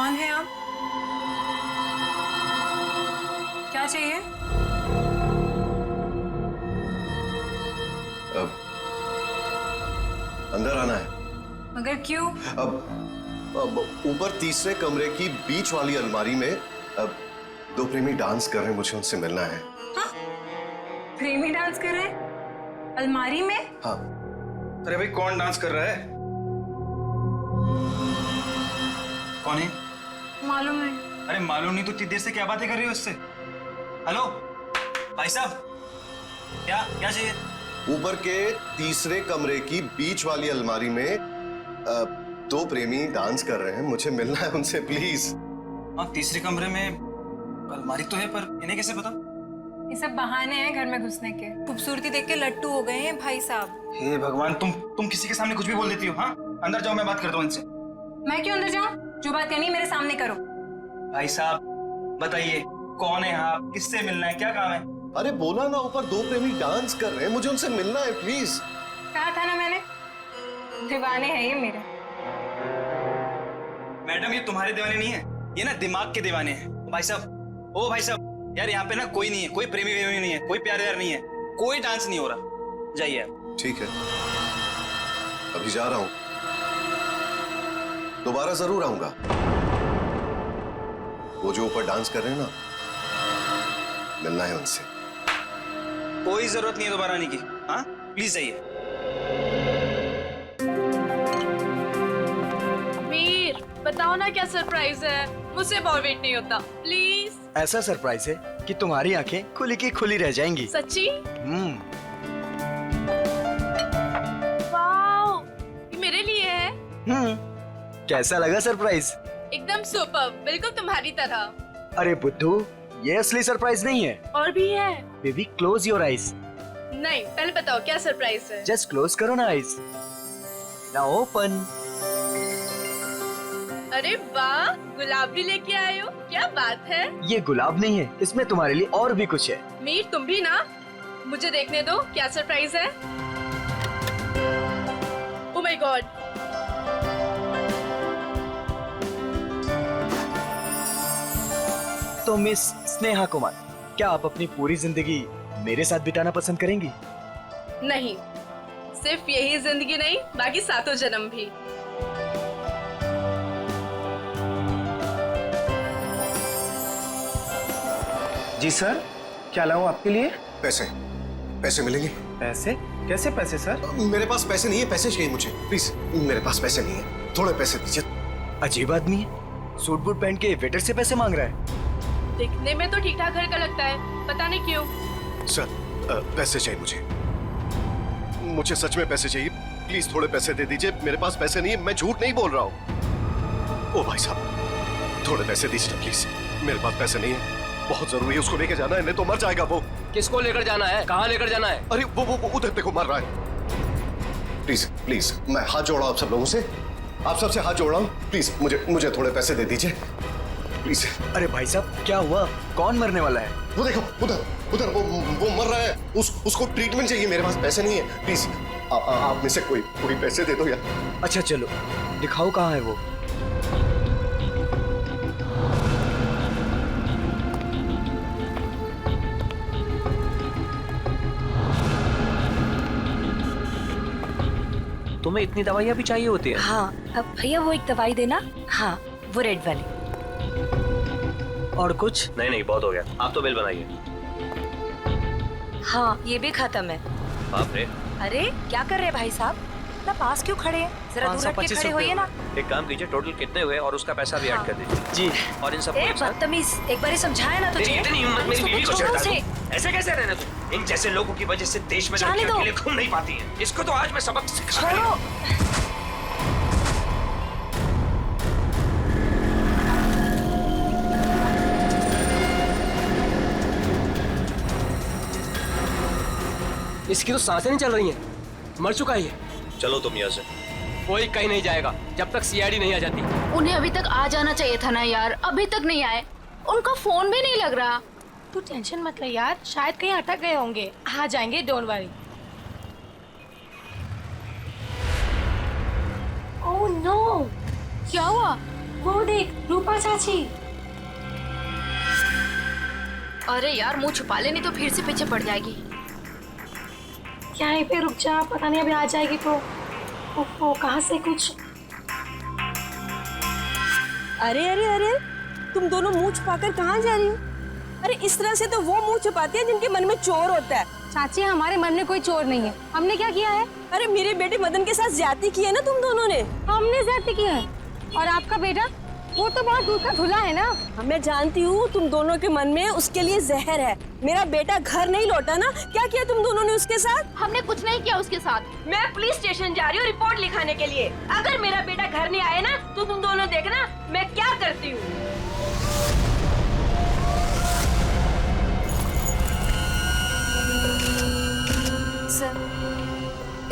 कौन है आप? क्या चाहिए? अब अंदर आना है। मगर क्यों? अब ऊपर तीसरे कमरे की बीच वाली अलमारी में अब दो प्रेमी डांस कर रहे हैं, मुझे उनसे मिलना है। हाँ? प्रेमी डांस कर रहे हैं अलमारी में? हाँ। अरे भाई कौन डांस कर रहा है? कौन है? मालूम नहीं। अरे मालूम नहीं तो इतनी देर से क्या बातें कर रही हो उससे? हेलो भाई साहब, क्या क्या चाहिए? ऊपर के तीसरे कमरे की बीच वाली अलमारी में दो प्रेमी डांस कर रहे हैं, मुझे मिलना है उनसे, प्लीज। हाँ, तीसरे कमरे में अलमारी तो है, पर इन्हें कैसे पता? ये सब बहाने हैं घर में घुसने के। खूबसूरती देख के लट्टू हो गए हैं भाई साहब। हे भगवान, तुम किसी के सामने कुछ भी बोल देती हो। हाँ, अंदर जाओ, मैं बात करता हूँ इनसे। मैं क्यों अंदर जाऊं? जो बात करनी है मेरे सामने करो। भाई साहब बताइए, कौन है आप? किससे मिलना है? क्या काम है? अरे बोला ना, ऊपर दो प्रेमी डांस कर रहे हैं, मुझे उनसे मिलना है, प्लीज। कहा था ना मैंने, दीवाने हैं ये मेरे। मैडम ये तुम्हारे दीवाने नहीं है, ये ना दिमाग के दीवाने हैं। भाई साहब, ओ भाई साहब, यार यहाँ पे ना कोई नहीं है, कोई प्रेमी वेमी नहीं है, कोई प्यार व्यार नहीं है, कोई डांस नहीं हो रहा। जाइए आप। ठीक है, अभी जा रहा हूं, दोबारा जरूर आऊंगा। वो जो ऊपर डांस कर रहे हैं ना, मिलना है उनसे। कोई जरूरत नहीं है दोबारा आने की। हाँ प्लीज जाइए। मीर, बताओ ना क्या सरप्राइज है? मुझसे और वेट नहीं होता, प्लीज। ऐसा सरप्राइज है कि तुम्हारी आंखें खुली की खुली रह जाएंगी। सच्ची? वाओ, ये मेरे लिए है। कैसा लगा सरप्राइज? एकदम सुपर, बिल्कुल तुम्हारी तरह। अरे बुद्धू, ये असली सरप्राइज नहीं है। और भी है? Baby close your eyes. नहीं, पहले बताओ क्या सरप्राइज है? जस्ट क्लोज करो ना आईज। Now open. अरे वाह, गुलाब भी लेके आए हो, क्या बात है। ये गुलाब नहीं है, इसमें तुम्हारे लिए और भी कुछ है। मीर तुम भी ना, मुझे देखने दो क्या सरप्राइज है। ओह माय गॉड, तो मिस स्नेहा कुमार, क्या आप अपनी पूरी जिंदगी मेरे साथ बिताना पसंद करेंगी? नहीं, सिर्फ यही जिंदगी नहीं, बाकी सातों जन्म भी। जी सर, क्या लाऊं आपके लिए? पैसे, पैसे मिलेंगे? पैसे? कैसे पैसे सर? मेरे पास पैसे नहीं है, पैसे चाहिए मुझे, प्लीज। मेरे पास पैसे नहीं है, थोड़े पैसे दीजिए। अजीब आदमी है, सूट बूट पहन के वेटर से पैसे मांग रहा है। दिखने में तो ठीक ठाक घर का लगता है, पता नहीं क्यों। सर, पैसे चाहिए मुझे सच में पैसे चाहिए, प्लीज थोड़े पैसे दे दीजिए। मेरे पास पैसे नहीं है, मैं झूठ नहीं बोल रहा हूँ। ओ भाई साहब, थोड़े पैसे दीजिए प्लीज, मेरे पास पैसे नहीं है, बहुत जरूरी है, उसको लेके जाना है, नहीं तो मर जाएगा वो। किसको लेकर जाना है? कहाँ लेकर जाना है? अरे वो उधर देखो, मर रहा है। प्लीज प्लीज, मैं हाथ जोड़ रहा हूँ आप सब लोगों से, आप सबसे हाथ जोड़ रहा हूँ, प्लीज मुझे थोड़े पैसे दे दीजिए, प्लीज। अरे भाई साहब, क्या हुआ? कौन मरने वाला है? वो देखो, उधर वो मर रहा है, उसको ट्रीटमेंट चाहिए, मेरे पास पैसे नहीं है, प्लीज आप में से कोई पैसे दे दो यार। अच्छा चलो, दिखाओ कहाँ है वो। तुम्हें इतनी दवाइयाँ भी चाहिए होती है? हाँ, अब भैया वो एक दवाई देना। हाँ, वो रेड वाली। और कुछ? नहीं बहुत हो गया, आप तो बिल बनाइए। हाँ, ये भी खत्म है। बाप रे। अरे क्या कर रहे भाई साहब, इतना पास क्यों खड़े हैं? जरा दूर हट के खड़े होइए ना। एक काम कीजिए, टोटल कितने हुए और उसका पैसा भी ऐड कर दीजिए। जी। और इन सब ए बदतमीज, एक बार ही समझाया ना तुझे। इतनी हिम्मत मेरी बीवी को छोड़ो चढ़ता उसे। है। ऐसे कैसे रहना तुम? इन जैसे लोगों की वजह से देश में जाने लड़कियां दो। अकेले घूम नहीं पाती हैं। इसको तो आज मैं सबक सिखा। छोड़ो। इसकी तो सांसें नहीं चल रही हैं, मर चुका है ये। चलो तुम यहाँ से। कोई कहीं नहीं जाएगा जब तक सीआईडी नहीं आ जाती। उन्हें अभी तक आ जाना चाहिए था ना यार, अभी तक नहीं आए, उनका फोन भी नहीं लग रहा। तू टेंशन मत ले यार, शायद कहीं अटक गए होंगे, आ जाएंगे, डोंट वरी। ओह नो, क्या हुआ? वो देख, रूपा चाची। अरे यार मुंह छुपा ले, नहीं तो फिर से पीछे पड़ जाएगी। यहीं पे रुक जा, पता नहीं अभी आ जाएगी तो। ओहो, कहाँ से कुछ। अरे अरे अरे, तुम दोनों मुंह छुपाकर कहाँ जा रही हो? अरे इस तरह से तो वो मुंह छुपाती है जिनके मन में चोर होता है। चाची, हमारे मन में कोई चोर नहीं है। हमने क्या किया है? अरे मेरे बेटे मदन के साथ ज्यादती की है ना तुम दोनों ने। हमने ज्यादती की है। और आपका बेटा, वो तो बहुत दूर का धुला है ना। मैं जानती हूँ तुम दोनों के मन में उसके लिए जहर है। मेरा बेटा घर नहीं लौटा ना, क्या किया तुम दोनों ने उसके साथ? हमने कुछ नहीं किया उसके साथ। मैं पुलिस स्टेशन जा रही हूँ रिपोर्ट लिखाने के लिए। अगर मेरा बेटा घर नहीं आए ना तो तुम दोनों देखना मैं क्या करती हूँ। सर,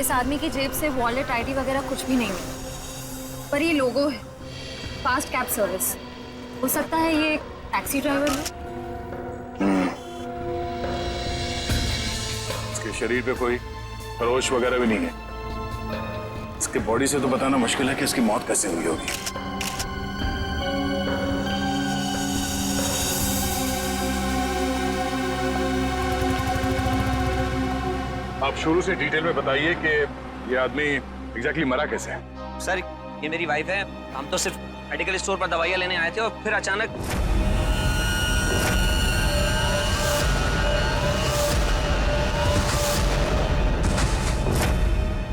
इस आदमी की जेब से वॉलेट, आईडी वगैरह कुछ भी नहीं है, पर ये लोगो है, फास्ट कैब सर्विस। हो सकता है ये एक टैक्सी ड्राइवर है। इसके शरीर पे कोई खरोच वगैरह भी नहीं है। इसके बॉडी से तो बताना मुश्किल है कि इसकी मौत कैसे हुई होगी। आप शुरू से डिटेल में बताइए कि ये आदमी एग्जैक्टली मरा कैसे है। सर, ये मेरी वाइफ है। हम तो सिर्फ मेडिकल स्टोर पर दवाइयाँ लेने आए थे और फिर अचानक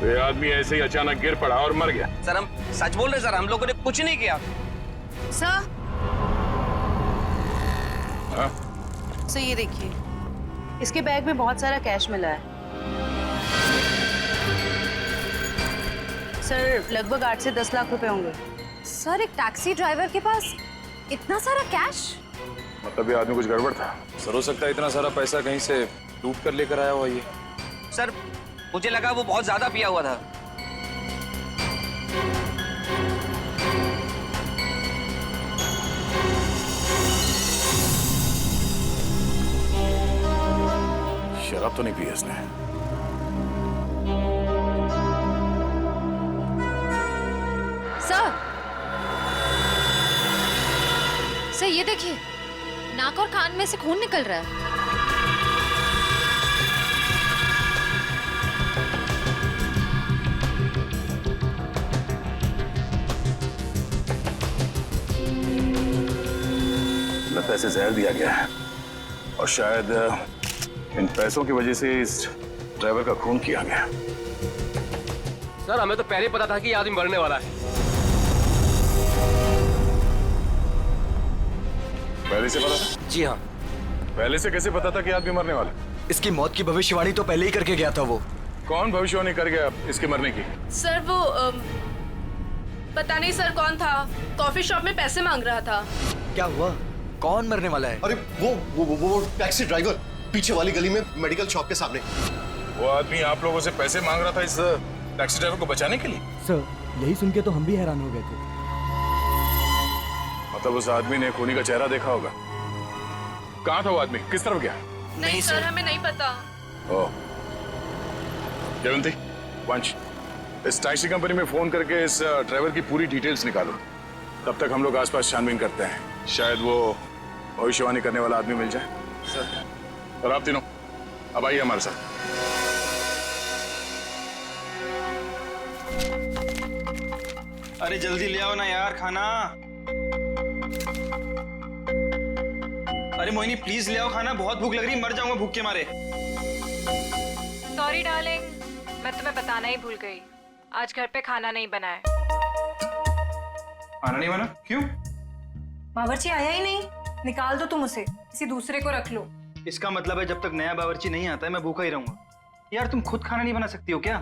तो ये आदमी ऐसे ही अचानक गिर पड़ा और मर गया। सर, हम सच बोल रहे सर, हम लोगों ने कुछ नहीं किया। सर, हाँ? सर ये देखिए, इसके बैग में बहुत सारा कैश मिला है सर, लगभग 8 से 10 लाख रुपए होंगे। सर, एक टैक्सी ड्राइवर के पास इतना सारा कैश? मतलब ये आदमी कुछ गड़बड़ था। सर, हो सकता है इतना सारा पैसा कहीं से लूट कर लेकर आया हुआ ये। सर, मुझे लगा वो बहुत ज्यादा पिया हुआ था। शराब तो नहीं पी इसने। सर, ये देखिए, नाक और कान में से खून निकल रहा है। लगता है इसे जहर दिया गया है और शायद इन पैसों की वजह से इस ड्राइवर का खून किया गया। सर, हमें तो पहले ही पता था कि ये आदमी मरने वाला है। पहले से पता था? जी हाँ। पहले से कैसे पता था कि आदमी मरने वाला? इसकी मौत की भविष्यवाणी तो पहले ही करके गया था वो। कौन भविष्यवाणी कर गया इसके मरने की? सर वो पता नहीं सर कौन था, कॉफी शॉप में पैसे मांग रहा था। क्या हुआ? कौन मरने वाला है? अरे वो टैक्सी ड्राइवर, पीछे वाली गली में मेडिकल शॉप के सामने। वो आदमी आप लोगों से पैसे मांग रहा था इस टैक्सी ड्राइवर को बचाने के लिए? सर, यही सुन के तो हम भी हैरान हो गए थे। मतलब उस आदमी ने खूनी का चेहरा देखा होगा। कहाँ था वो आदमी? किस तरफ गया? नहीं सर, हमें नहीं पता। ओह, जयवंती, वंश, इस टैक्सी कंपनी में फोन करके इस ड्राइवर की पूरी डिटेल्स निकालो। तब तक हम लोग आसपास छानबीन करते हैं, शायद वो भविष्यवाणी करने वाला आदमी मिल जाए। सर, और आप तीनों अब आइए हमारे साथ। अरे जल्दी ले आओ ना यार खाना। अरे मोहिनी प्लीज ले आओ खाना, बहुत भूख लग रही है, मर जाऊंगा भूख के मारे। सॉरी डार्लिंग, मैं तुम्हें बताना ही भूल गई, आज घर पे खाना नहीं बना है। खाना नहीं बना? क्यों? बावर्ची आया ही नहीं, निकाल दो तुम उसे, किसी दूसरे को रख लो। इसका मतलब है जब तक नया बावर्ची नहीं आता है मैं भूखा ही रहूंगा। यार तुम खुद खाना नहीं बना सकती हो क्या?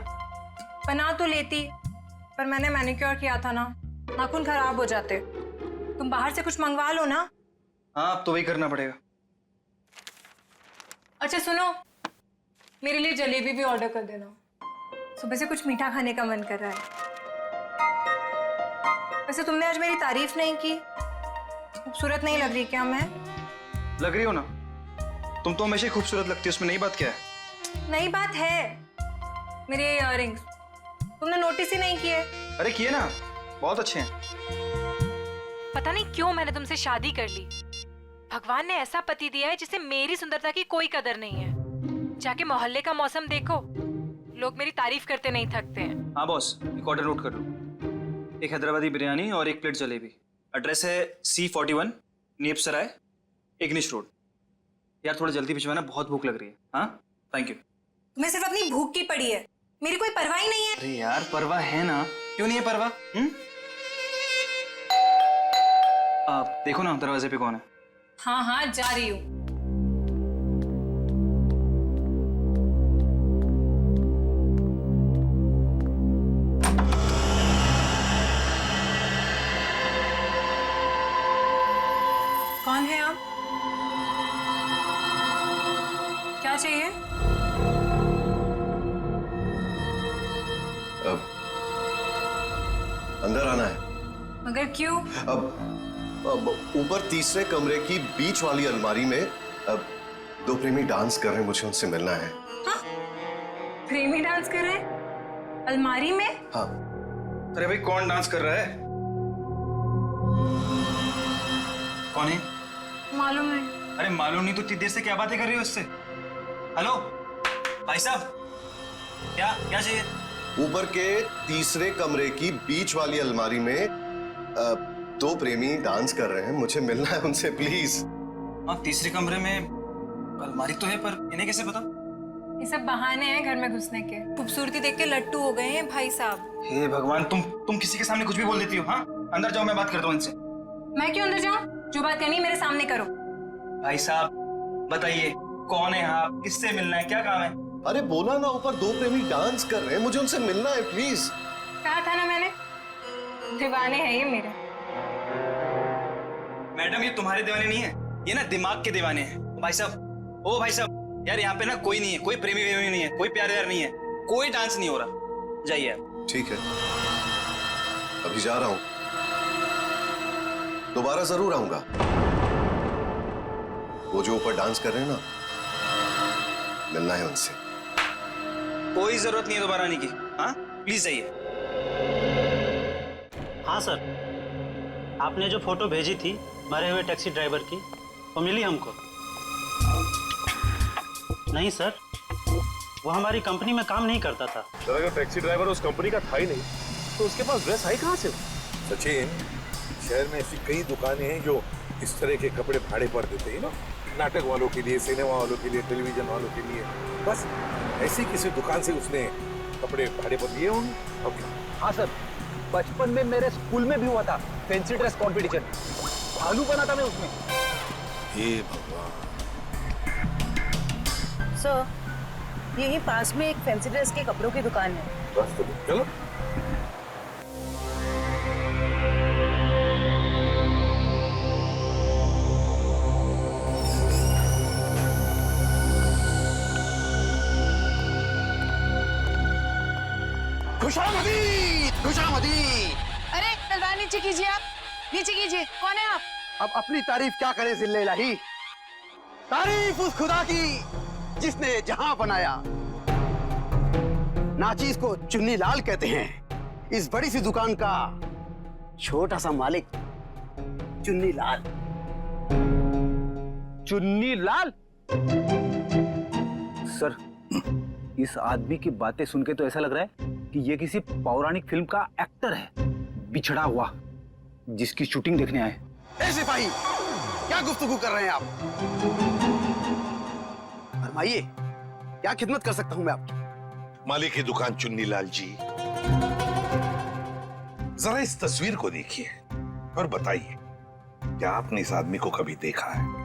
बना तो लेती, पर मैंने मैनिक्योर किया था ना, नाखून खराब हो जाते। तुम बाहर से कुछ मंगवा लो ना। हाँ, अब तो वही करना पड़ेगा। अच्छा सुनो, मेरे लिए जलेबी भी ऑर्डर कर देना, सुबह से कुछ मीठा खाने का मन कर रहा है। वैसे तुमने आज मेरी तारीफ नहीं की, खूबसूरत नहीं लग रही क्या मैं? लग रही हो ना, तुम तो हमेशा ही खूबसूरत लगती हो, उसमें नई बात क्या है? नई बात है, मेरे इयररिंग्स तुमने नोटिस ही नहीं किए। अरे किए ना, बहुत अच्छे हैं। पता नहीं क्यों मैंने तुमसे शादी कर ली। भगवान ने ऐसा पति दिया है जिसे मेरी सुंदरता की कोई कदर नहीं है। जाके मोहल्ले का मौसम देखो, लोग मेरी तारीफ करते नहीं थकते हैं। हाँ बॉस, एक ऑर्डर नोट कर लो। एक हैदराबादी बिरयानी और एक प्लेट जलेबी। एड्रेस है C41 नीप सराय, इग्निश रोड। यार थोड़ा जल्दी भिजवाना, बहुत भूख लग रही है। हाँ थैंक यू। तुम्हें सिर्फ अपनी भूख की पड़ी है, मेरी कोई परवाह ही नहीं है। अरे यार परवाह है ना, क्यों नहीं है परवाह? आप देखो ना दरवाजे पे कौन है। हाँ हाँ जा रही हूँ। कौन है आप? क्या चाहिए? अब अंदर आना है। मगर क्यों? अब ऊपर तीसरे कमरे की बीच वाली अलमारी में अब दो प्रेमी डांस कर रहे हैं, मुझे उनसे मिलना है। हाँ? प्रेमी डांस कर रहे हैं अलमारी में? हाँ। अरे भाई कौन डांस कर रहा है? कौन है? मालूम है। अरे मालूम नहीं तो इतनी देर से क्या बातें कर रही हो इससे? हेलो भाई साहब, क्या क्या चाहिए? ऊपर के तीसरे कमरे की बीच वाली अलमारी में दो प्रेमी डांस कर रहे हैं, मुझे मिलना है उनसे प्लीज। हाँ तीसरे कमरे में अलमारी तो है, पर इन्हें कैसे पता? ये सब बहाने हैं घर में घुसने के। खूबसूरती देख के लट्टू हो गए हैं भाई साहब। हे भगवान, तुम किसी के सामने कुछ भी बोल देती हो। हाँ अंदर जाओ, मैं बात करता हूँ इनसे। मैं क्यों अंदर जाऊं? जो बात करनी है मेरे सामने करो। भाई साहब बताइए कौन है आप, किससे मिलना है, क्या काम है? अरे बोला ना, ऊपर दो प्रेमी डांस कर रहे हैं, मुझे उनसे मिलना है प्लीज। कहा था ना मैंने, दीवाने हैं ये मेरे। मैडम ये तुम्हारे दीवाने नहीं है, ये ना दिमाग के दीवाने हैं। भाई साहब, ओ भाई साहब, यार यहाँ पे ना कोई नहीं है, कोई प्रेमी वेमी नहीं है, कोई प्यार व्यार नहीं है, कोई डांस नहीं हो रहा। जाइए आप। ठीक है, अभी जा रहा हूं, दोबारा जरूर आऊंगा। वो जो ऊपर डांस कर रहे हैं ना, मिलना है उनसे। कोई जरूरत नहीं है दोबारा आने की। हाँ प्लीज जाइए। हाँ सर, आपने जो फोटो भेजी थी मरे हुए टैक्सी ड्राइवर की, वो मिली हमको। नहीं सर, वो हमारी कंपनी में काम नहीं करता था। सर अगर टैक्सी ड्राइवर उस कंपनी का था ही नहीं तो उसके पास ड्रेस आई कहाँ से? सचिन, शहर में ऐसी कई दुकानें हैं जो इस तरह के कपड़े भाड़े पर देते हैं ना, नाटक वालों के लिए, सिनेमा वालों के लिए, टेलीविजन वालों के लिए। बस ऐसी किसी दुकान से उसने कपड़े भाड़े पर दिए होंगे। ओके। हाँ सर, बचपन में मेरे स्कूल में भी हुआ था फैंसी ड्रेस कंपटीशन, भालू बना था मैं उसमें। हे भगवान। सर, यहीं पास में एक फैंसी ड्रेस के कपड़ों की दुकान है। बस तो चलो। खुशामदी। अरे तलवार नीचे कीजिए, आप नीचे कीजिए। कौन है आप? अब अपनी तारीफ क्या करें जिल्ले इलाही, तारीफ उस खुदा की जिसने जहां बनाया। नाचीज को चुन्नी लाल कहते हैं, इस बड़ी सी दुकान का छोटा सा मालिक चुन्नी लाल। चुन्नी लाल? सर, इस आदमी की बातें सुन के तो ऐसा लग रहा है कि ये किसी पौराणिक फिल्म का एक्टर है, बिछड़ा हुआ, जिसकी शूटिंग देखने आए। ए सिपाही, क्या गुफ्तगू कर रहे हैं आप? फरमाइए, क्या खिदमत कर सकता हूं मैं आपकी? मालिक की दुकान चुन्नी लाल जी, जरा इस तस्वीर को देखिए और बताइए, क्या आपने इस आदमी को कभी देखा है?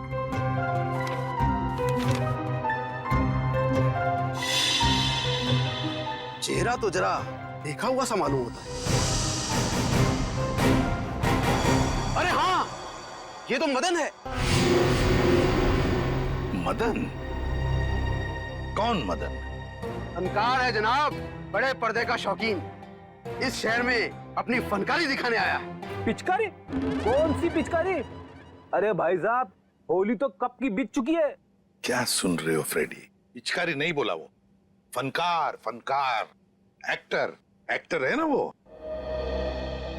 चेहरा तो जरा देखा हुआ सा मालूम होता है। अरे हाँ, ये तो मदन है। मदन? कौन मदन? फनकार है जनाब, बड़े पर्दे का शौकीन। इस शहर में अपनी फनकारी दिखाने आया है। पिचकारी? कौन सी पिचकारी? अरे भाई साहब, होली तो कब की बीत चुकी है। क्या सुन रहे हो फ्रेडी? पिचकारी नहीं बोला वो, फनकार। फनकार, एक्टर। एक्टर है ना वो।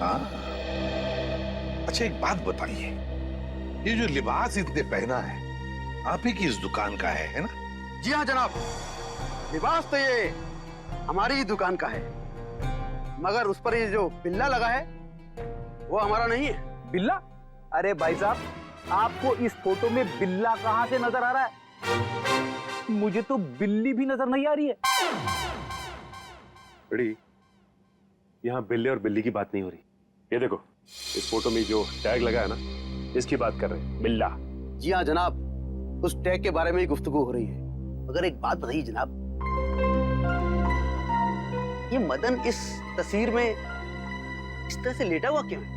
हाँ, अच्छा एक बात बताइए, ये जो लिबास इतने पहना है आप ही की इस दुकान का है ना? जी हाँ जनाब, लिबास तो ये हमारी ही दुकान का है, मगर उस पर ये जो बिल्ला लगा है वो हमारा नहीं है। बिल्ला? अरे भाई साहब, आपको इस फोटो में बिल्ला कहां से नजर आ रहा है? मुझे तो बिल्ली भी नजर नहीं आ रही है। बड़ी, यहाँ बिल्ले और बिल्ली की बात नहीं हो रही। ये देखो, इस फोटो में जो टैग लगा है ना, इसकी बात कर रहे हैं, बिल्ला। जी हाँ जनाब, उस टैग के बारे में ही गुफ्तगू हो रही है। मगर एक बात बताइए जनाब, ये मदन इस तस्वीर में इस तरह से लेटा हुआ क्यों है?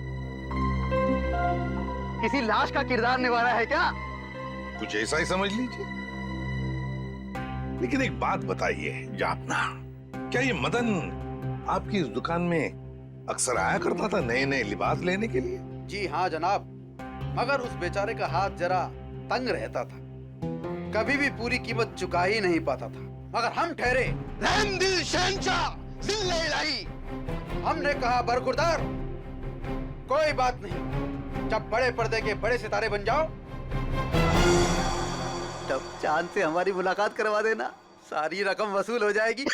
किसी लाश का किरदार निभा रहा है क्या? कुछ ऐसा ही समझ लीजिए। लेकिन एक बात बताइए जापना, क्या ये मदन आपकी इस दुकान में अक्सर आया करता था नए नए लिबास लेने के लिए? जी हाँ जनाब, मगर उस बेचारे का हाथ जरा तंग रहता था, कभी भी पूरी कीमत चुका ही नहीं पाता था। मगर हम ठहरे रहम दिल शहंशाह जिल्ले इलाही, हमने कहा बरखुरदार कोई बात नहीं, जब बड़े पर्दे के बड़े सितारे बन जाओ तब चांद से हमारी मुलाकात करवा देना, सारी रकम वसूल हो जाएगी।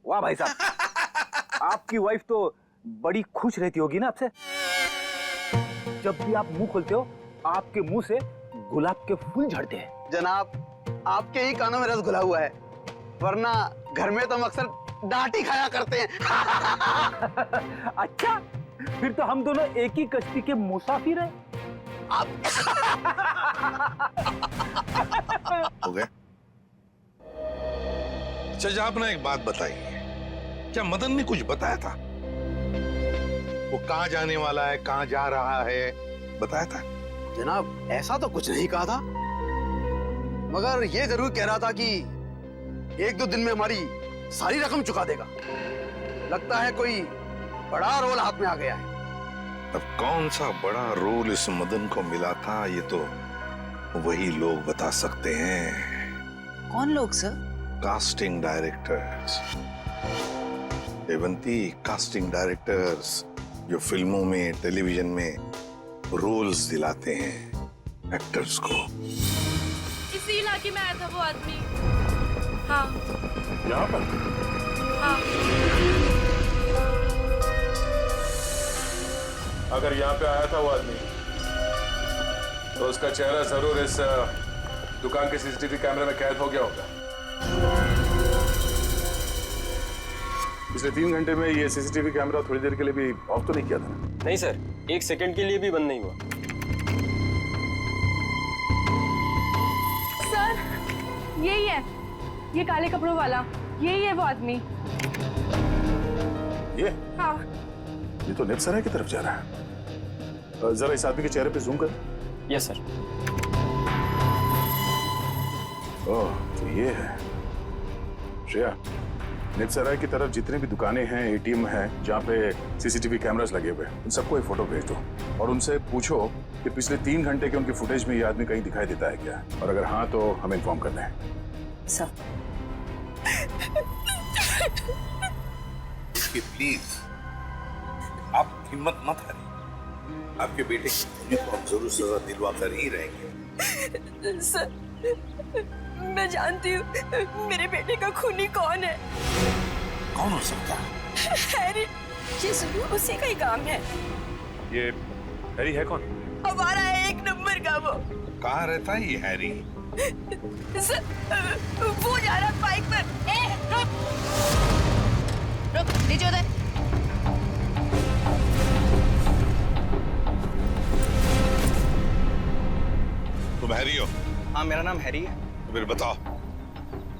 वाह भाई साहब, आपकी वाइफ तो बड़ी खुश रहती होगी ना आपसे। जब भी आप मुंह खोलते हो आपके मुंह से गुलाब के फूल झड़ते हैं। जनाब, आपके ही कानों में रस घुला हुआ है, वरना घर में तो हम अक्सर डांट ही खाया करते हैं। अच्छा, फिर तो हम दोनों एक ही कश्ती के मुसाफिर हैं। हो गए? अच्छा आपने एक बात बताई, क्या मदन ने कुछ बताया था? वो कहाँ जाने वाला है, कहाँ जा रहा है, बताया था? जनाब, ऐसा तो कुछ नहीं कहा था, मगर ये जरूर कह रहा था कि एक दो दिन में हमारी सारी रकम चुका देगा। लगता है कोई बड़ा रोल हाथ में आ गया है। अब कौन सा बड़ा रोल इस मदन को मिला था, ये तो वही लोग बता सकते हैं। कौन लोग sir? Casting directors Devanti, casting directors जो फिल्मों में टेलीविजन में रोल्स दिलाते हैं एक्टर्स को। इसी इलाके में आया था वो आदमी। हाँ यहाँ पर? हाँ। अगर यहाँ पे आया था वो आदमी तो उसका चेहरा जरूर इस दुकान के सीसीटीवी कैमरे में कैद हो गया होगा। पिछले 3 घंटे में ये सीसीटीवी कैमरा थोड़ी देर के लिए भी ऑफ तो नहीं किया था? नहीं सर, 1 सेकंड के लिए भी बंद नहीं हुआ। सर, यही है, ये काले कपड़ों वाला, यही है वो आदमी। ये? हाँ। ये तो नेपसराय की तरफ जा रहा है। जरा इस आदमी के चेहरे पे जूम कर। Yes sir. ओह, तो ये है। श्रेया, नेपसराय की तरफ जितने भी दुकानें हैं, एटीएम हैं, जहाँ पे सीसीटीवी कैमरास लगे हुए हैं, उन सबको एक फोटो भेज दो और उनसे पूछो कि पिछले 3 घंटे के उनके फुटेज में ये आदमी कहीं दिखाई देता है क्या, और अगर हाँ तो हमें इन्फॉर्म कर दें। सर। प्लीज आप हिम्मत मत हारिए, आपके बेटे की तो हम जरूर सजा दिलवा कर ही रहेंगे। सर, मैं जानती हूँ मेरे बेटे का खूनी कौन है। कौन हो सकता है? हैरी, ये जरूर उसी का ही काम है। ये हैरी है कौन? हमारा 1 नंबर का वो। कहाँ रहता है ये हैरी? सर, वो जा रहा है बाइक पर। रुक, रुक, नीचे उतर। तुम हैरी हो? हाँ, मेरा नाम हैरी है। तो फिर बताओ,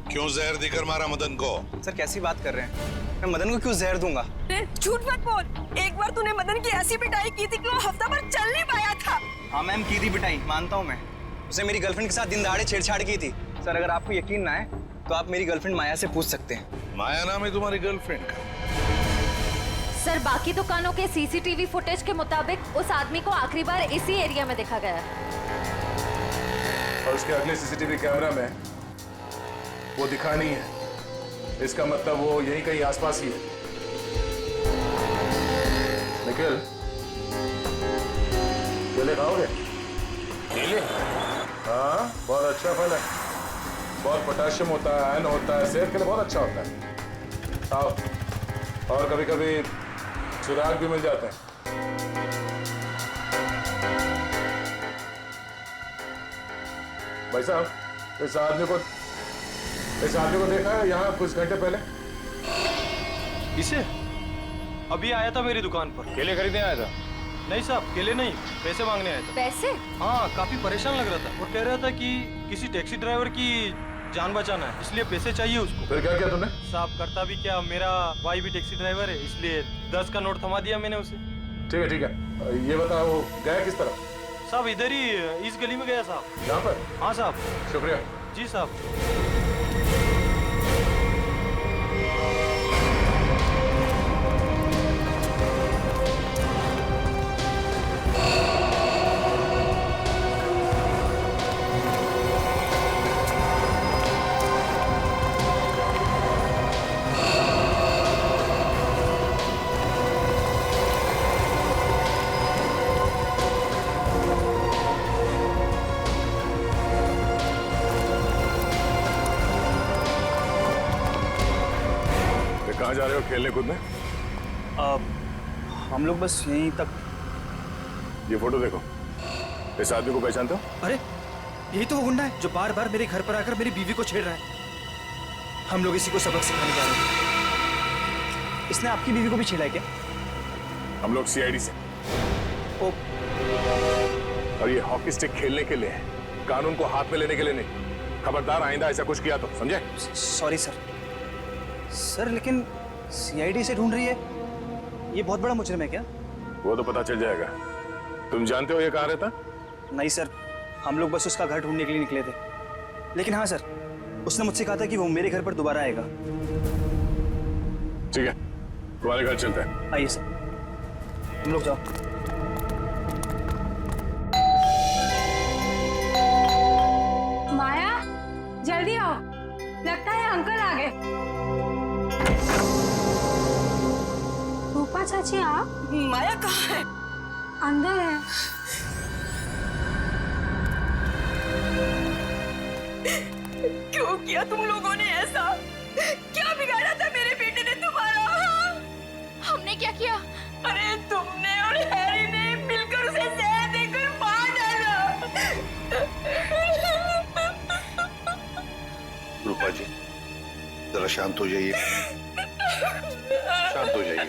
क्यों जहर देकर मारा मदन को? सर, कैसी बात कर रहे हैं? मैं मदन को क्यों जहर दूंगा? झूठ मत बोल, एक बार तूने मदन की ऐसी पिटाई की थी कि वो हफ्ता भर चल नहीं पाया था। हाँ मैम, की थी पिटाई, मानता हूँ मैं। उसे मेरी गर्लफ्रेंड के साथ दिन दहाड़े छेड़छाड़ की थी। सर, अगर आपको यकीन ना है तो आप मेरी गर्लफ्रेंड माया से पूछ सकते हैं। माया नाम है तुम्हारी गर्लफ्रेंड का? सर, बाकी दुकानों के सीसीटीवी फुटेज के मुताबिक उस आदमी को आखिरी बार इसी एरिया में देखा गया है। और उसके अगले सीसीटीवी कैमरा में वो दिखा नहीं है। इसका मतलब वो यहीं कहीं आसपास ही है। अंकल, केले खाओगे? केले? हाँ, बहुत अच्छा फल है। बहुत पोटेशियम होता है, आयरन होता है, सेहत के लिए बहुत अच्छा होता है। खाओ। और कभी कभी चिराग भी मिल जाते हैं। भाई साहब, इस आदमी को देखा है यहाँ कुछ घंटे पहले? इसे अभी आया था मेरी दुकान पर। केले खरीदने आया था? नहीं साहब, केले नहीं, पैसे मांगने आया था। पैसे? हाँ, काफी परेशान लग रहा था और कह रहा था कि किसी टैक्सी ड्राइवर की जान बचाना है, इसलिए पैसे चाहिए उसको। फिर क्या किया तुमने? साहब करता भी क्या, मेरा भाई भी टैक्सी ड्राइवर है, इसलिए 10 का नोट थमा दिया मैंने उसे। ठीक है ठीक है, ये बताओ गया किस तरफ? साहब इधर ही इस गली में गया साहब। यहाँ पर? हाँ साहब। शुक्रिया। जी साहब। कहाँ जा रहे हो खेलने कूदने? हम लोग बस यहीं तक। ये फोटो देखो, इस आदमी को पहचानते हो? अरे यही तो वो गुंडा है जो बार बार मेरे घर पर आकर मेरी बीवी को छेड़ रहा है। हम लोग इसी को सबक सिखाने जा रहे हैं। इसने आपकी बीवी को भी छेड़ा है क्या? हम लोग सीआईडी से। ओ, और ये हॉकी स्टिक खेलने के लिए है, कानून को हाथ में लेने के लिए नहीं। खबरदार, आइंदा ऐसा कुछ किया तो समझे? सॉरी सर, लेकिन सीआईडी से ढूंढ रही है, ये बहुत बड़ा मुजरिम है क्या? वो तो पता चल जाएगा। तुम जानते हो ये कहाँ रहता? नहीं सर, हम लोग बस उसका घर ढूंढने के लिए निकले थे। लेकिन हाँ सर, उसने मुझसे कहा था कि वो मेरे घर पर दोबारा आएगा। ठीक है, तुम्हारे घर चलते हैं। आइए सर, हम लोग जाओ। माया, जल्दी आओ, लगता है अंकल आ गए। रूपा चाची आप? माया कहाँ है? अंदर है। क्यों किया तुम लोगों ने ऐसा? क्या बिगाड़ा था मेरे बेटे ने तुम्हारा? हमने क्या किया? अरे तुमने और हैरी ने मिलकर उसे जहर देकर मार डाला। रूपा जी, जरा शांत हो जाइए, शांत हो जाइए।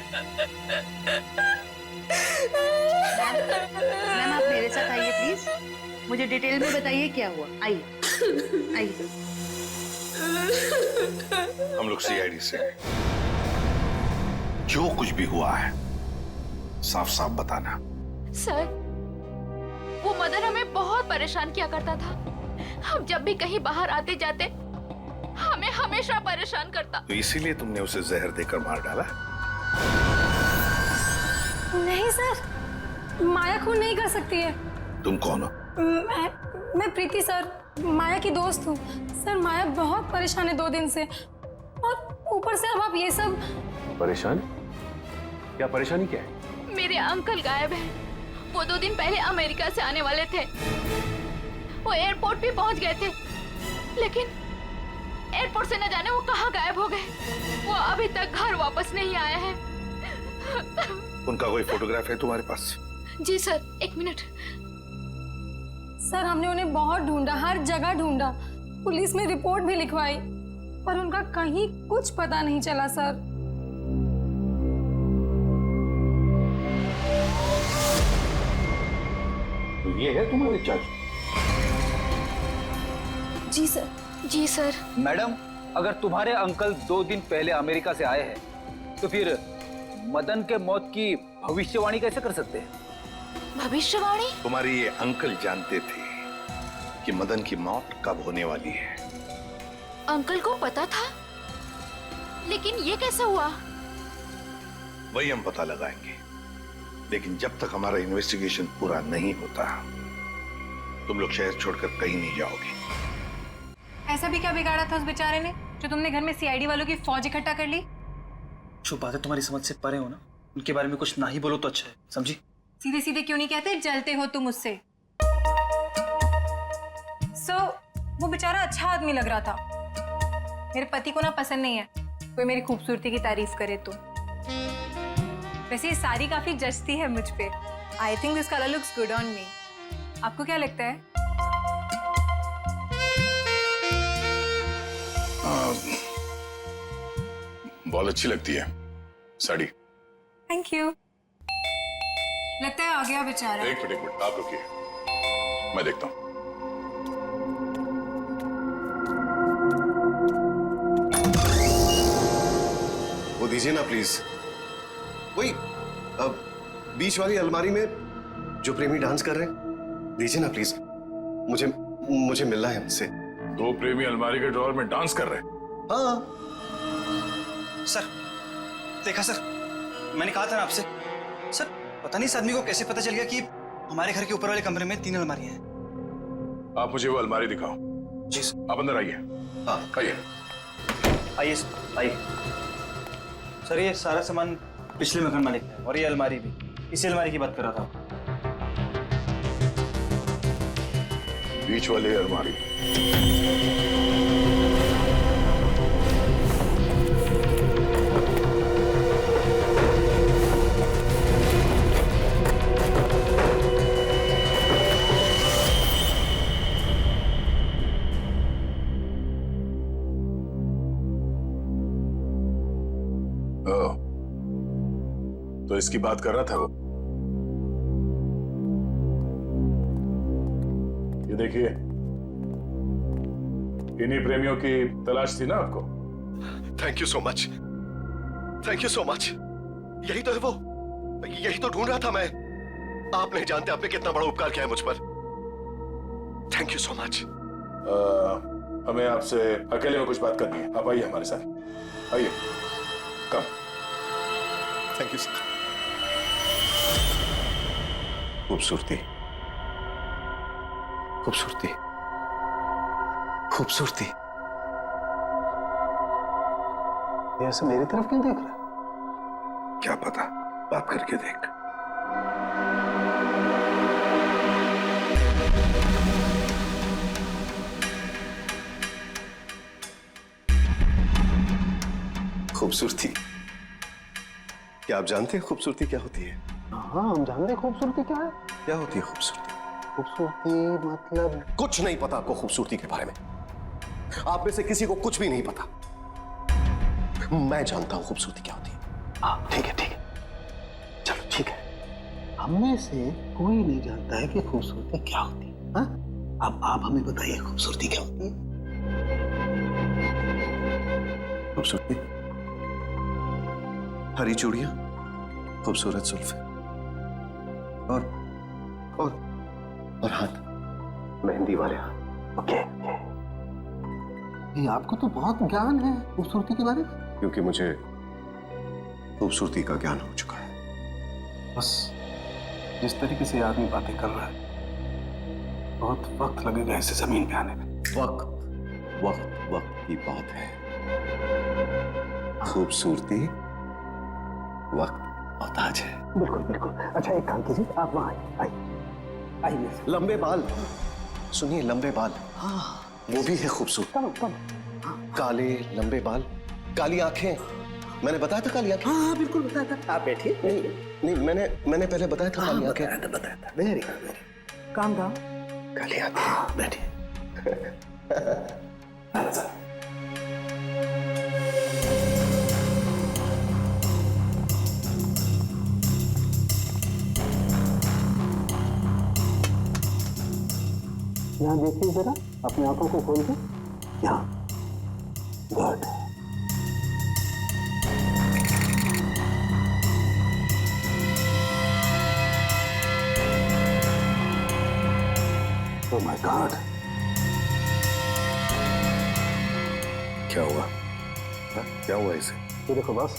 मैम आप मेरे साथ आइए प्लीज, मुझे डिटेल में बताइए क्या हुआ। आइए आइए। हम लोग सीआईडी से हैं। जो कुछ भी हुआ है साफ साफ बताना। सर, वो मदन हमें बहुत परेशान किया करता था। हम जब भी कहीं बाहर आते जाते हमें हमेशा परेशान करता। तो इसीलिए तुमने उसे जहर देकर मार डाला? नहीं सर, माया खून नहीं कर सकती है। तुम कौन हो? मैं प्रीति सर, माया की दोस्त हूँ। सर माया बहुत परेशान है 2 दिन से, और ऊपर से अब आप ये सब। परेशान? क्या परेशानी क्या है? मेरे अंकल गायब हैं। वो 2 दिन पहले अमेरिका से आने वाले थे। वो एयरपोर्ट भी पहुंच गए थे, लेकिन एयरपोर्ट से न जाने वो कहाँ गायब हो गए। वो अभी तक घर वापस नहीं आए हैं। उनका कोई फोटोग्राफ है तुम्हारे पास? जी सर, 1 मिनट। सर हमने उन्हें बहुत ढूंढा, हर जगह ढूंढा, पुलिस में रिपोर्ट भी लिखवाई, पर उनका कहीं कुछ पता नहीं चला सर। तो ये है तुम्हारे चाचू? जी सर। जी सर। मैडम, अगर तुम्हारे अंकल 2 दिन पहले अमेरिका से आए हैं, तो फिर मदन के मौत की भविष्यवाणी कैसे कर सकते हैं? भविष्यवाणी? तुम्हारे ये अंकल जानते थे कि मदन की मौत कब होने वाली है। अंकल को पता था, लेकिन ये कैसे हुआ? वही हम पता लगाएंगे, लेकिन जब तक हमारा इन्वेस्टिगेशन पूरा नहीं होता तुम लोग शहर छोड़कर कहीं नहीं जाओगे। ऐसा भी क्या बिगाड़ा था उस बेचारे ने जो तुमने घर में सीआईडी वालों की फौज इकट्ठा कर ली? जो बातें तुम्हारी समझ से परे हो ना, उनके बारे में कुछ ना ही बोलो तो अच्छा है, समझी? सीधे सीधे क्यों नहीं कहते जलते हो तुम उससे? वो बेचारा अच्छा आदमी लग रहा था। मेरे पति को ना पसंद नहीं है कोई मेरी खूबसूरती की तारीफ करे तो। वैसे ये साड़ी काफी जचती है मुझ पे। I think this colour looks good on me. आपको क्या लगता है? बहुत अच्छी लगती है साड़ी। Thank you. लगता है आ गया बेचारा। एक मिनट आप रुकिए, मैं देखता हूँ। वो दीजिए ना प्लीज। वही बीच वाली अलमारी में जो प्रेमी डांस कर रहे हैं, दीजिए ना प्लीज। मुझे मिलना है उनसे। दो प्रेमी अलमारी के ड्रॉअर में डांस कर रहे हैं? हाँ सर, देखा सर, मैंने कहा था ना आपसे। सर, पता नहीं इस आदमी को कैसे पता चल गया कि हमारे घर के ऊपर वाले कमरे में 3 अलमारियां हैं। आप मुझे वो अलमारी दिखाओ। जी सर। आप अंदर आइए। हाँ आइए। आइए आइए। सर, ये सारा सामान पिछले मकान मालिक का है और ये अलमारी भी इसी अलमारी की बात कर रहा था। बीच वाली अलमारी। तो इसकी बात कर रहा था वो। ये देखिए, इन्हीं प्रेमियों की तलाश थी ना आपको? Thank you so much, thank you so much. यही तो है वो, यही तो ढूंढ रहा था मैं। आप नहीं जानते आपने कितना बड़ा उपकार किया है मुझ पर। Thank you so much. हमें आपसे अकेले में कुछ बात करनी है। आप आइए हमारे साथ, आइए। कम। Thank you sir. खूबसूरती, खूबसूरती, खूबसूरती। ये ऐसे मेरी तरफ क्यों देख रहा है? क्या पता, बात करके देख। खूबसूरती, क्या आप जानते हैं खूबसूरती क्या होती है? हाँ, हम जानते हैं खूबसूरती क्या है। क्या होती है खूबसूरती? खूबसूरती मतलब कुछ नहीं पता आपको खूबसूरती के बारे में। आप में से किसी को कुछ भी नहीं पता। मैं जानता हूं खूबसूरती क्या होती है। हाँ, ठीक है, ठीक है, चलो ठीक है। हमें से कोई नहीं जानता है कि खूबसूरती क्या होती है। हाँ? अब आप हमें बताइए खूबसूरती क्या होती है? खूबसूरती हरी चूड़ियां, खूबसूरत जुल्फे और हाथ, मेहंदी वाले हाथ। ओके। ये आपको तो बहुत ज्ञान है खूबसूरती के बारे में। क्योंकि मुझे खूबसूरती का ज्ञान हो चुका है। बस जिस तरीके से आदमी बातें कर रहा है, बहुत वक्त लगेगा इसे जमीन पे आने में। वक्त वक्त वक्त की बात है। खूबसूरती वक्त मोहताज है। बिल्कुल बिल्कुल। अच्छा, एक काम कीजिए, आप वहां आइए। लंबे बाल, सुनिए, लंबे बाल। हाँ, वो भी है खूबसूरत। काले लंबे बाल, काली आंखें। मैंने बताया था काली आंखें। हाँ, बिल्कुल बताया था। आप बैठिए। नहीं, मैंने पहले बताया था काली आंखें। बताया था। Very good, very. काम था। काली आंखें। बैठिए। यहाँ देखिए जरा, अपनी आंखों को खोल के। यहाँ। गुड। Oh my God. क्या हुआ? क्या हुआ इसे? ये देखो बस,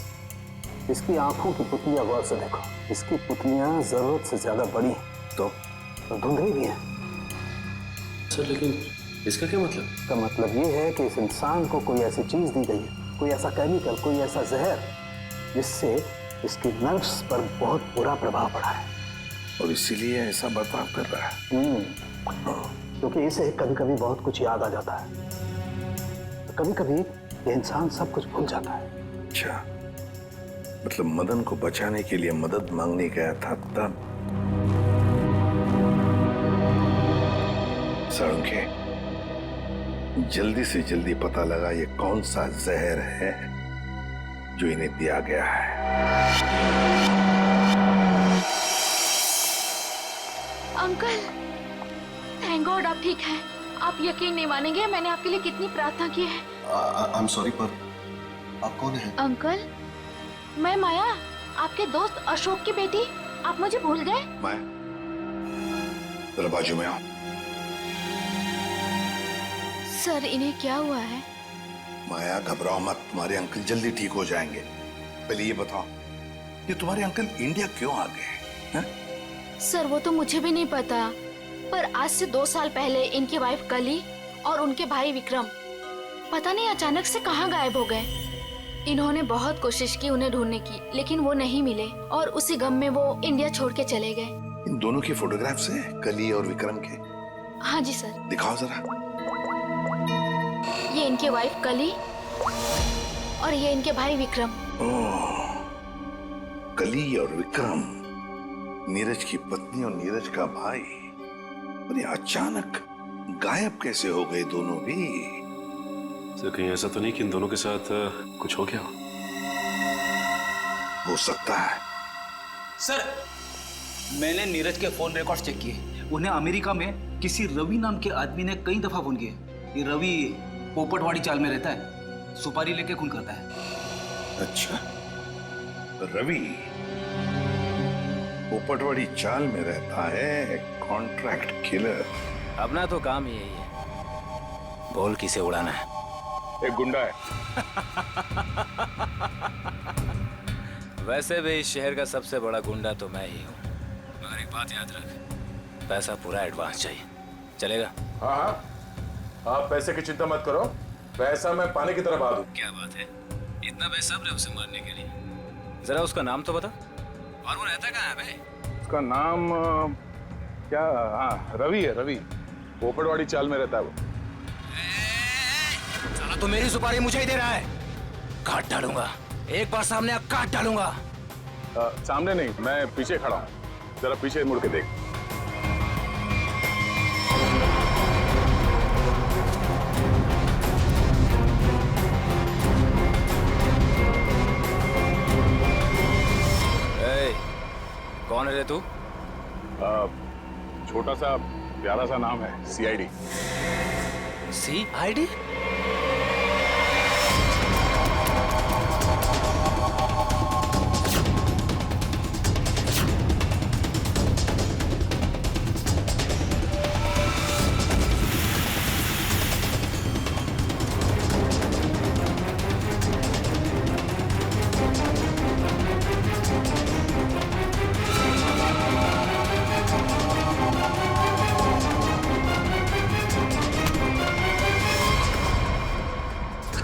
इसकी आंखों की पुतलियां गौर से देखो। इसकी पुतलियां जरूरत से ज्यादा बड़ी हैं तो धुंधली भी हैं। सर, लेकिन इसका क्या मतलब? इसका मतलब ये है कि इस इंसान को कोई ऐसी चीज दी गई है, कोई ऐसा केमिकल, कोई ऐसा जहर जिससे इसकी नर्व्स पर बहुत बुरा प्रभाव पड़ा है और इसीलिए ऐसा बर्ताव कर रहा है। क्योंकि इसे कभी कभी बहुत कुछ याद आ जाता है, तो कभी कभी ये इंसान सब कुछ भूल जाता है। अच्छा, मतलब मदन को बचाने के लिए मदद मांगने गया था तब। साळुंखे, जल्दी से जल्दी पता लगा ये कौन सा जहर है जो इन्हें दिया गया है। अंकल, थैंक गॉड आप ठीक हैं। आप यकीन नहीं मानेंगे मैंने आपके लिए कितनी प्रार्थना की है। आई एम सॉरी, पर आप कौन हैं? अंकल, मैं माया, आपके दोस्त अशोक की बेटी। आप मुझे भूल गए? माया, जरा बाजू में आओ। सर, इन्हें क्या हुआ है? माया, घबराओ मत, तुम्हारे अंकल जल्दी ठीक हो जाएंगे। पहले ये बताओ, ये तुम्हारे अंकल इंडिया क्यों आ गए हैं? सर, वो तो मुझे भी नहीं पता, पर आज से 2 साल पहले इनकी वाइफ कली और उनके भाई विक्रम पता नहीं अचानक से कहाँ गायब हो गए। इन्होंने बहुत कोशिश की उन्हें ढूंढने की, लेकिन वो नहीं मिले और उसी गम में वो इंडिया छोड़ के चले गए। इन दोनों की फोटोग्राफ्स हैं, कली और विक्रम के? हाँ जी सर। दिखाओ जरा। ये इनके वाइफ कली और ये इनके भाई विक्रम। ओह, कली और विक्रम, नीरज की पत्नी और नीरज का भाई। और ये अचानक गायब कैसे हो गए दोनों भी? सर, कहीं ऐसा तो नहीं कि इन दोनों के साथ कुछ हो गया हो सकता है। सर, मैंने नीरज के फोन रिकॉर्ड्स चेक किए। उन्हें अमेरिका में किसी रवि नाम के आदमी ने कई दफा फोन किए। ये रवि पोपटवाड़ी चाल में रहता है, सुपारी लेके खून करता है। अच्छा, रवि पोपटवाड़ी चाल में रहता है, कॉन्ट्रैक्ट किलर। अपना तो काम ही यही है, बोल किसे उड़ाना है। एक गुंडा है। वैसे भी इस शहर का सबसे बड़ा गुंडा तो मैं ही हूँ। मगर एक बात याद रख, पैसा पूरा एडवांस चाहिए। चलेगा? हाँ हाँ, आप पैसे की चिंता मत करो, पैसा मैं पानी की तरह बहा दूं। क्या बात है, इतना बेसब्र है उसे मारने के लिए। जरा उसका नाम तो बता, और वो रहता कहाँ है भाई? उसका नाम क्या? हाँ, रवि है, रवि। पोपटवाड़ी चाल में रहता है वो। साला तो मेरी सुपारी मुझे ही दे रहा है। काट डालूंगा, एक बार सामने आ, काट डालूंगा। सामने नहीं, मैं पीछे खड़ा हूँ, जरा पीछे मुड़ के देख। कौन है रे तू? छोटा सा प्यारा सा नाम है, CID। CID?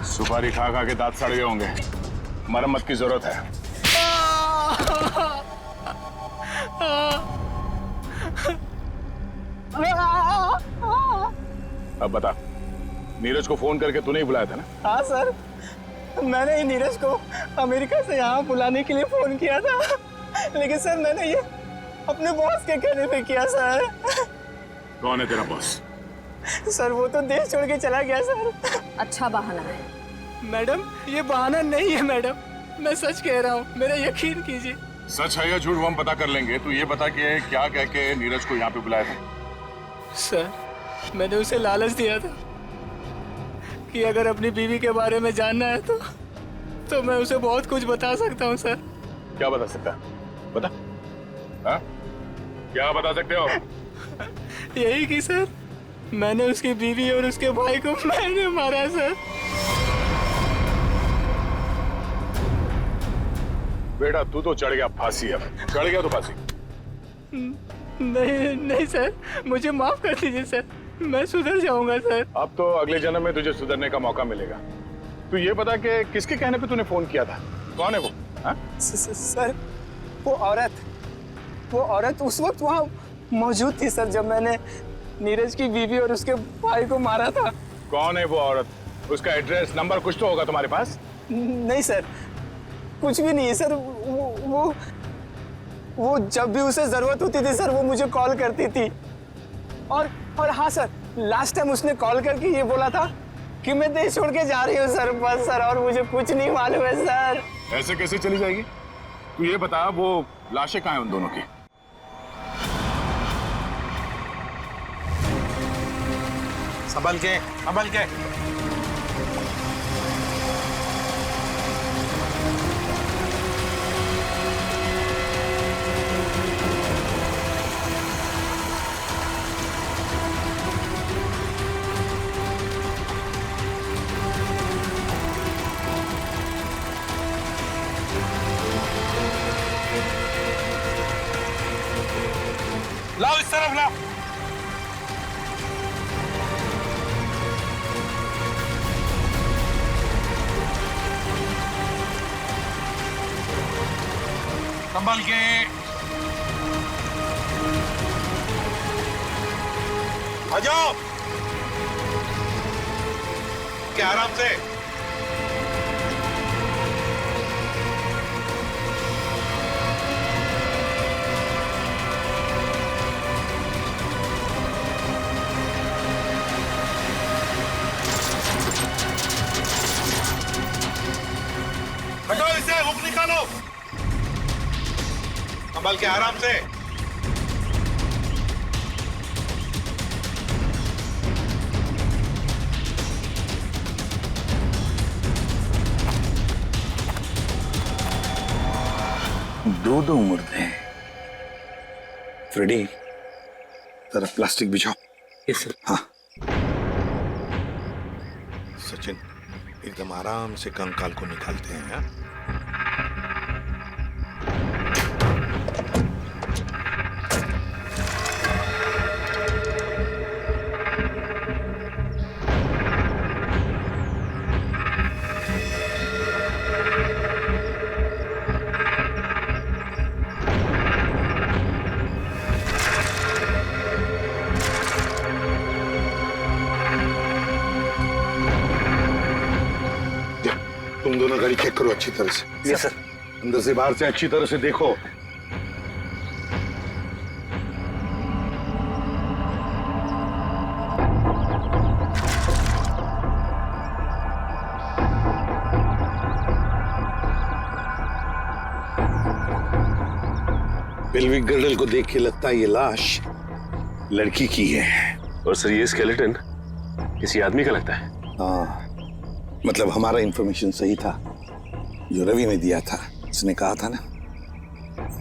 सुपारी खा खा के दांत सड़ गए होंगे, मरम्मत की जरूरत है। अब बता, नीरज को फोन करके तूने ही बुलाया था ना? हाँ सर, मैंने ही नीरज को अमेरिका से यहाँ बुलाने के लिए फोन किया था, लेकिन सर मैंने ये अपने बॉस के कहने पे किया सर। कौन है तेरा बॉस? सर वो तो देश छोड़ के चला गया सर। अच्छा बहाना है। मैडम, ये बहाना नहीं है मैडम, मैं सच कह रहा हूँ, मेरा यकीन कीजिए। सच है या झूठ वो हम पता कर लेंगे। तू ये बता कि क्या कह के नीरज को यहाँ पे बुलाया था? सर, मैंने उसे लालच दिया था कि अगर अपनी बीवी के बारे में जानना है तो मैं उसे बहुत कुछ बता सकता हूँ सर। क्या बता सकता है? बता। हाँ? क्या बता सकते हो? यही कि सर, मैंने उसकी बीवी और उसके भाई को मैंने मारा सर। बेटा, तू तो चढ़ गया फांसी। अब चढ़ गया तो फांसी। नहीं सर, मुझे माफ कर दीजिए सर, मैं सुधर जाऊंगा सर। अब तो अगले जन्म में तुझे सुधरने का मौका मिलेगा। तू ये बता कि किसके कहने पे तूने फोन किया था? कौन है वो? हाँ? सर वो औरत उस वक्त वहाँ मौजूद थी सर, जब मैंने नीरज की बीवी और उसके भाई को मारा था। कौन है वो औरत? उसका एड्रेस नंबर कुछ तो होगा तुम्हारे पास? नहीं सर, कुछ भी नहीं है सर। वो जब भी उसे जरूरत होती थी सर, वो मुझे कॉल करती थी। और हाँ सर, लास्ट टाइम उसने कॉल करके ये बोला था कि मैं देश छोड़ के जा रही हूँ सर, बस सर, और मुझे कुछ नहीं मालूम है सर। ऐसे कैसे चली जाएगी? तू ये बता, वो लाशें कहाँ हैं उन दोनों की? संभल के, संभल के। लाओ इस तरफ लाओ। संभल के। आ जाओ, क्या आराम से। हटो इसे, हुक निकालो। संभल के, आराम से। दो मुर्दे हैं। फ्रेडी, जरा प्लास्टिक बिछाओ। Yes sir. हाँ सचिन, एकदम आराम से कंकाल को निकालते हैं। हाँ? तुम दोनों गाड़ी चेक करो अच्छी तरह से। Yes sir. अंदर से बाहर से अच्छी तरह से देखो। पेल्विक गर्डल को देख के लगता है ये लाश लड़की की है। और सर ये स्केलेटन किसी आदमी का लगता है। हाँ, मतलब हमारा इंफॉर्मेशन सही था जो रवि ने दिया था। उसने कहा था ना,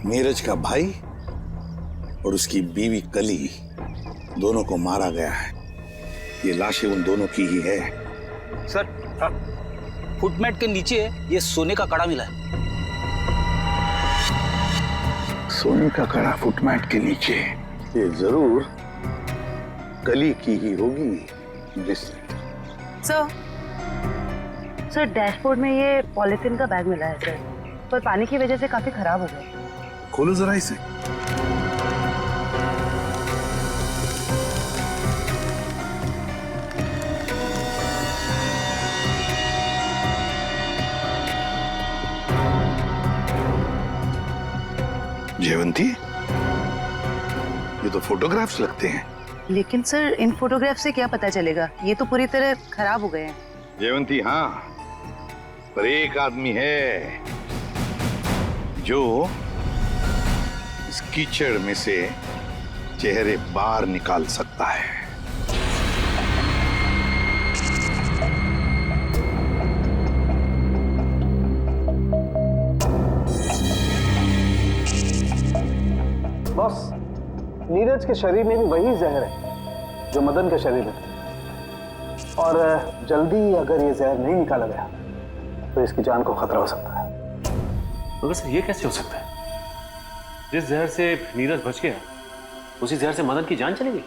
नीरज का भाई और उसकी बीवी कली दोनों को मारा गया है। ये लाशें उन दोनों की ही है। सर, फुटमेट के नीचे ये सोने का कड़ा मिला है। सोने का कड़ा फुटमेट के नीचे? ये जरूर कली की ही होगी। सर डैशबोर्ड में ये पॉलिथीन का बैग मिला है सर, पर पानी की वजह से काफी खराब हो गया। खोलो जरा इसे। जयवंती, ये तो फोटोग्राफ्स लगते हैं। लेकिन सर इन फोटोग्राफ से क्या पता चलेगा, ये तो पूरी तरह खराब हो गए हैं। जयवंती, हाँ, पर एक आदमी है जो इस कीचड़ में से चेहरे बाहर निकाल सकता है। बॉस, नीरज के शरीर में भी वही जहर है जो मदन के शरीर में था, और जल्दी अगर ये जहर नहीं निकाला गया तो इसकी जान को खतरा हो सकता है। मगर सर ये कैसे हो सकता है? जिस जहर से नीरज बच गया उसी जहर से मदन की जान चली गई।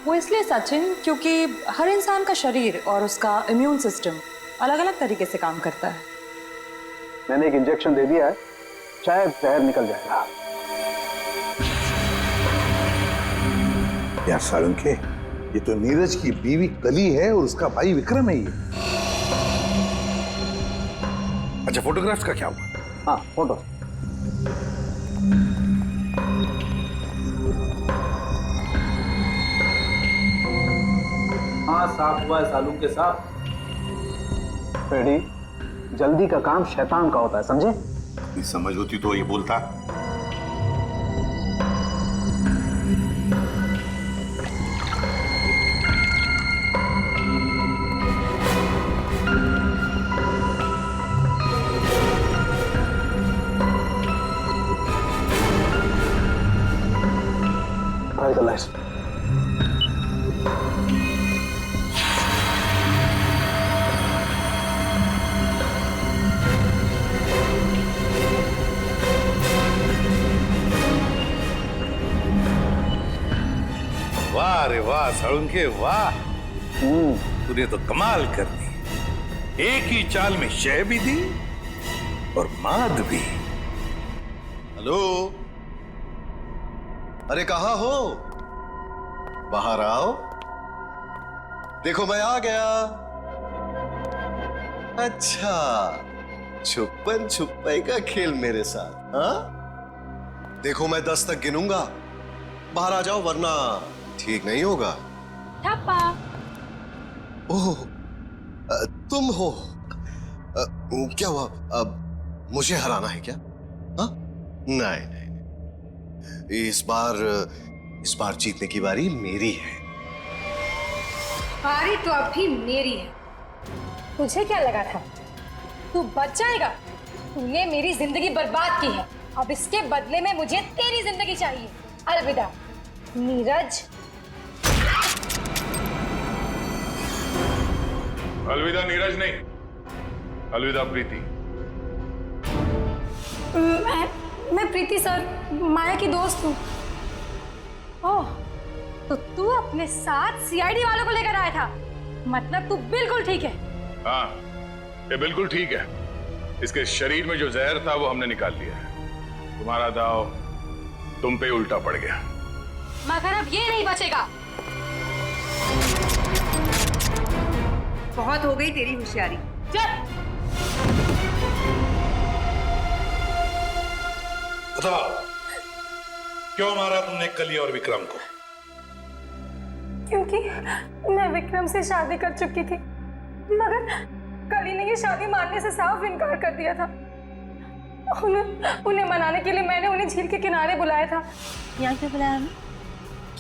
वो इसलिए सचिन, क्योंकि हर इंसान का शरीर और उसका इम्यून सिस्टम अलग अलग तरीके से काम करता है। मैंने एक इंजेक्शन दे दिया है, शायद जहर निकल जाएगा। यार सालुंखे, ये तो नीरज की बीवी कली है और उसका भाई विक्रम है ये। अच्छा, फोटोग्राफ्स का क्या हुआ? हाँ, फोटो। हाँ, साफ हुआ है सालुंखे साहब। फ्रेडी, जल्दी का काम शैतान का होता है, समझे? ये समझ होती तो ये बोलता। वाह रे वाह सालुंखे, वाह। तूने तो कमाल कर दी। एक ही चाल में शय भी दी और माद भी। हेलो, अरे कहाँ हो? बाहर आओ, देखो मैं आ गया। अच्छा, छुपन छुपाई का खेल मेरे साथ, हाँ? देखो मैं 10 तक गिनूंगा, बाहर आ जाओ वरना ठीक नहीं होगा। ठप्पा। ओह, तुम हो? क्या हुआ? अब मुझे हराना है क्या? हाँ? नहीं नहीं, इस बार जीतने की बारी मेरी है। बारी तो अब भी मेरी है। तुझे क्या लगा था तू बच जाएगा? तूने मेरी जिंदगी बर्बाद की है, अब इसके बदले में मुझे तेरी जिंदगी चाहिए। अलविदा नीरज। अलविदा नीरज नहीं, अलविदा प्रीति। मैं प्रीति सर, माया की दोस्त हूँ। ओह, तो तू अपने साथ सीआईडी वालों को लेकर आया था? मतलब तू बिल्कुल ठीक है? हाँ, ये बिल्कुल ठीक है। इसके शरीर में जो जहर था वो हमने निकाल लिया है। तुम्हारा दाव तुम पे उल्टा पड़ गया। मगर अब ये नहीं बचेगा। बहुत हो गई तेरी होशियारी। चल। बताओ, क्यों मारा तुमने कली और विक्रम को? क्योंकि मैं विक्रम से शादी कर चुकी थी, मगर कली ने ये शादी मानने से साफ इनकार कर दिया था। उन्हें मनाने के लिए मैंने उन्हें झील के किनारे बुलाया था। यहाँ क्यों बुलाया हमें?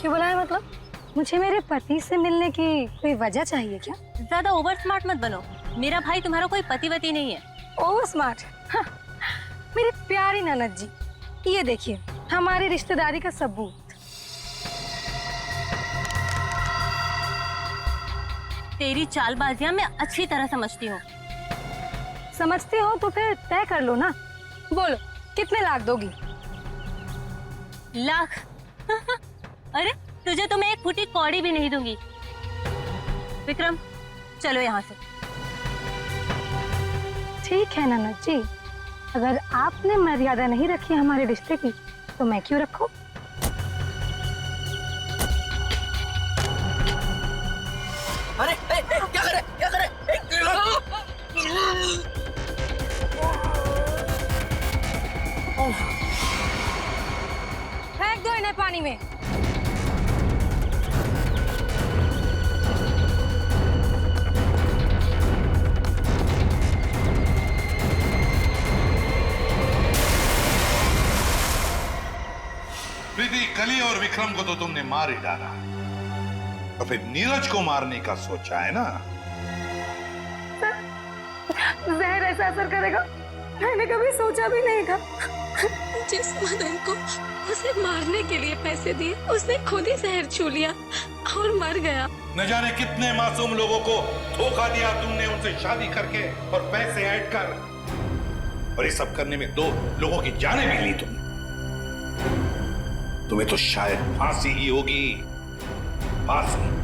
क्यों बुलाया मतलब? मुझे मेरे पति से मिलने की कोई वजह चाहिए क्या? ज्यादा ओवर स्मार्ट मत बनो। मेरा भाई तुम्हारा कोई पतिवती नहीं है। Over smart? हाँ, मेरी प्यारी ननद जी, ये देखिए हमारी रिश्तेदारी का सबूत। तेरी चालबाजियां मैं अच्छी तरह समझती हूँ। समझते हो तो फिर तय कर लो ना। बोलो कितने लाख दोगी? लाख? अरे तुझे तो मैं एक फूटी कौड़ी भी नहीं दूंगी। विक्रम, चलो यहाँ से। ठीक है ननद जी, अगर आपने मर्यादा नहीं रखी हमारे रिश्ते की तो मैं क्यों रखूं? अरे क्या करे क्या करे? फेंक दो इन्हें पानी में। प्रीति, कली और विक्रम को तो तुमने मार ही डाला, तो फिर नीरज को मारने का सोचा है ना? जहर ऐसा असर करेगा मैंने कभी सोचा भी नहीं था। जिस मदन को उसे मारने के लिए पैसे दिए, उसने खुद ही जहर छू लिया और मर गया। न जाने कितने मासूम लोगों को धोखा दिया तुमने, उनसे शादी करके और पैसे ऐड कर, और ये सब करने में 2 लोगों की जानें भी ली तुमने। तुम्हें तो शायद फांसी ही होगी, फांसी।